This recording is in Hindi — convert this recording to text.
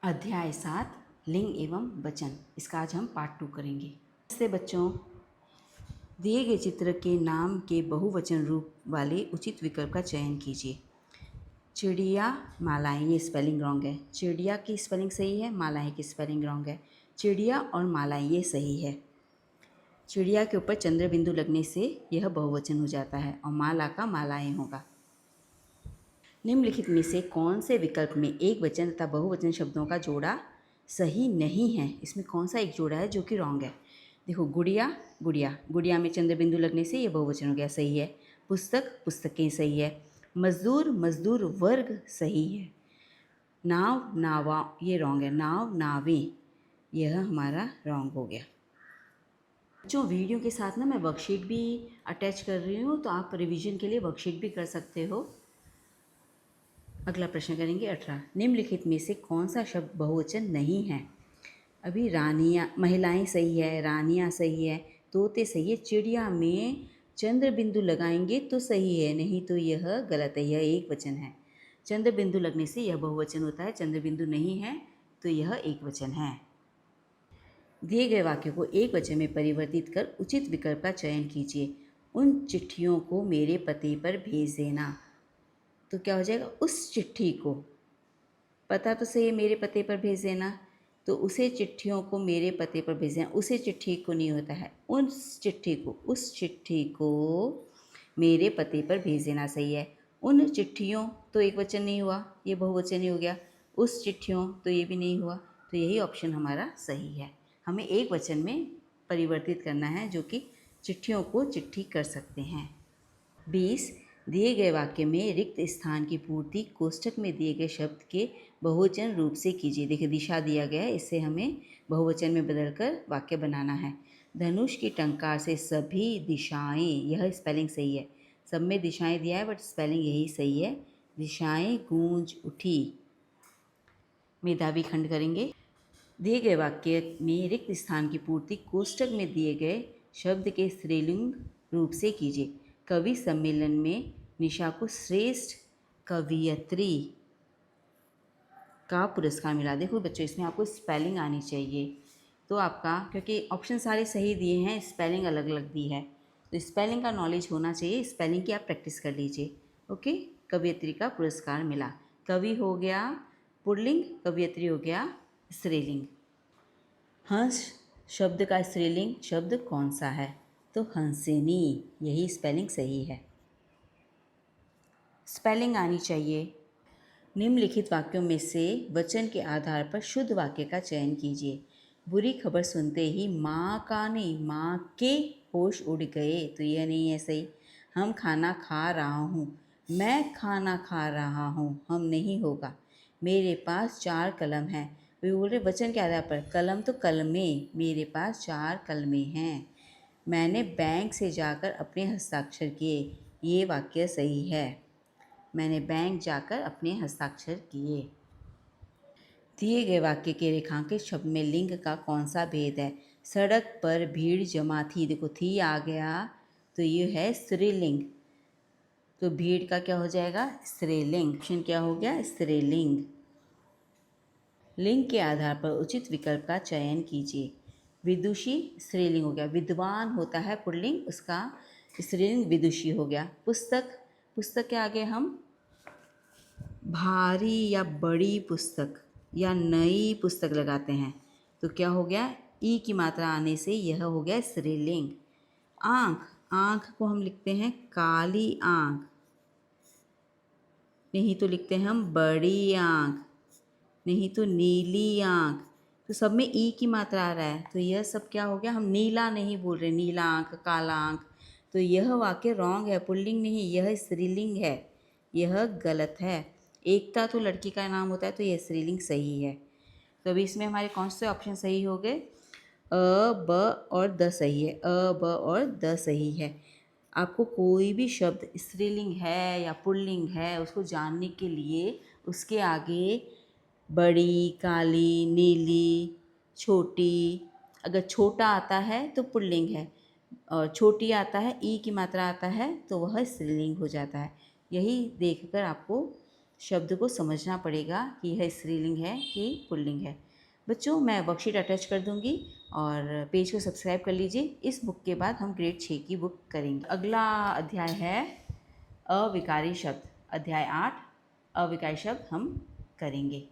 अध्याय 7 लिंग एवं वचन। इसका आज हम पार्ट 2 करेंगे। इससे बच्चों, दिए गए चित्र के नाम के बहुवचन रूप वाले उचित विकल्प का चयन कीजिए। चिड़िया मालाएं, ये स्पेलिंग रॉन्ग है। चिड़िया की स्पेलिंग सही है, मालाएं की स्पेलिंग रॉन्ग है। चिड़िया और मालाएं ये सही है। चिड़िया के ऊपर चंद्र बिंदु लगने से यह बहुवचन हो जाता है और माला का मालाएं होगा। निम्नलिखित में से कौन से विकल्प में एक वचन तथा बहुवचन शब्दों का जोड़ा सही नहीं है? इसमें कौन सा एक जोड़ा है जो कि रॉन्ग है? देखो, गुड़िया गुड़िया, गुड़िया में चंद्र बिंदु लगने से ये बहुवचन हो गया, सही है। पुस्तक पुस्तकें, सही है। मजदूर मजदूर वर्ग, सही है। नाव नावा, ये रॉन्ग है। नाव नावें, यह हमारा रॉन्ग हो गया। जो वीडियो के साथ ना मैं वर्कशीट भी अटैच कर रही हूँ, तो आप रिवीजन के लिए वर्कशीट भी कर सकते हो। अगला प्रश्न करेंगे 18। निम्नलिखित में से कौन सा शब्द बहुवचन नहीं है? अभी रानियाँ, महिलाएं सही है, रानियाँ सही है, तोते सही है। चिड़िया में चंद्र बिंदु लगाएंगे तो सही है, नहीं तो यह गलत है, यह एक वचन है। चंद्र बिंदु लगने से यह बहुवचन होता है, चंद्र बिंदु नहीं है तो यह एक वचन है। दिए गए वाक्य को एक वचन में परिवर्तित कर उचित विकल्प का चयन कीजिए। उन चिट्ठियों को मेरे पते पर भेज देना। तो क्या हो जाएगा? उस चिट्ठी को, पता तो सही है, मेरे पते पर भेज देना, तो उसे चिट्ठियों को मेरे पते पर भेज देना। उसे चिट्ठी को नहीं होता है, उस चिट्ठी को मेरे पते पर भेज देना सही है। उन चिट्ठियों तो एक वचन नहीं हुआ, ये बहुवचन ही हो गया। उस चिट्ठियों तो ये भी नहीं हुआ, तो यही ऑप्शन हमारा सही है। हमें एक वचन में परिवर्तित करना है, जो कि चिट्ठियों को चिट्ठी कर सकते हैं। 20। दिए गए वाक्य में रिक्त स्थान की पूर्ति कोष्ठक में दिए गए शब्द के बहुवचन रूप से कीजिए। देखिए, दिशा दिया गया है, इससे हमें बहुवचन में बदलकर वाक्य बनाना है। धनुष की टंकार से सभी दिशाएं, यह स्पेलिंग सही है। सब में दिशाएं दिया है बट स्पेलिंग यही सही है। दिशाएं गूंज उठी। मेधावी खंड करेंगे। दिए गए वाक्य में रिक्त स्थान की पूर्ति कोष्ठक में दिए गए शब्द के स्त्रीलिंग रूप से कीजिए। कवि सम्मेलन में निशा को श्रेष्ठ कवियत्री का पुरस्कार मिला। देखो बच्चों, इसमें आपको स्पेलिंग आनी चाहिए, तो आपका, क्योंकि ऑप्शन सारे सही दिए हैं, स्पेलिंग अलग अलग दी है, तो स्पेलिंग का नॉलेज होना चाहिए। स्पेलिंग की आप प्रैक्टिस कर लीजिए। ओके, कवियत्री का पुरस्कार मिला। कवि हो गया पुल्लिंग, कवियत्री हो गया स्त्रीलिंग। हंस शब्द का स्त्रीलिंग शब्द कौन सा है? तो हंसिनी, यही स्पेलिंग सही है। स्पेलिंग आनी चाहिए। निम्नलिखित वाक्यों में से वचन के आधार पर शुद्ध वाक्य का चयन कीजिए। बुरी खबर सुनते ही माँ का नहीं, माँ के होश उड़ गए, तो यह नहीं है सही। हम खाना खा रहा हूँ, मैं खाना खा रहा हूँ, हम नहीं होगा। मेरे पास 4 कलम हैं, वे बोल रहे वचन के आधार पर। कलम तो कलमें, मेरे पास 4 कलमें हैं। मैंने बैंक से जाकर अपने हस्ताक्षर किए, ये वाक्य सही है। मैंने बैंक जाकर अपने हस्ताक्षर किए। दिए गए वाक्य के रेखांकित शब्द में लिंग का कौन सा भेद है? सड़क पर भीड़ जमा थी, देखो थी आ गया तो ये है स्त्रीलिंग, तो भीड़ का क्या हो जाएगा? स्त्रीलिंग। ऑप्शन क्या हो गया? स्त्रीलिंग। लिंग के आधार पर उचित विकल्प का चयन कीजिए। विदुषी स्त्रीलिंग हो गया, विद्वान होता है पुल्लिंग, उसका स्त्रीलिंग विदुषी हो गया। पुस्तक, पुस्तक के आगे हम भारी या बड़ी पुस्तक या नई पुस्तक लगाते हैं, तो क्या हो गया? ई की मात्रा आने से यह हो गया स्त्रीलिंग। आँख, आँख को हम लिखते हैं काली आँख, नहीं तो लिखते हैं हम बड़ी आँख, नहीं तो नीली आँख, तो सब में ई की मात्रा आ रहा है, तो यह सब क्या हो गया? हम नीला नहीं बोल रहे, नीला आँख, काला आँख, तो यह वाक्य रॉन्ग है, पुल्लिंग नहीं, यह स्त्रीलिंग है, यह गलत है। एकता तो लड़की का नाम होता है, तो यह स्त्रीलिंग सही है। तो अभी इसमें हमारे कौन से ऑप्शन सही हो गए? अ, ब और द सही है, अ, ब और द सही है। आपको कोई भी शब्द स्त्रीलिंग है या पुल्लिंग है, उसको जानने के लिए उसके आगे बड़ी, काली, नीली, छोटी, अगर छोटा आता है तो पुल्लिंग है, और छोटी आता है, ई की मात्रा आता है, तो वह स्त्रीलिंग हो जाता है। यही देखकर आपको शब्द को समझना पड़ेगा कि यह स्त्रीलिंग है कि पुल्लिंग है। बच्चों, मैं वर्कशीट अटैच कर दूंगी और पेज को सब्सक्राइब कर लीजिए। इस बुक के बाद हम ग्रेड 6 की बुक करेंगे। अगला अध्याय है अविकारी शब्द। अध्याय 8 अविकारी शब्द हम करेंगे।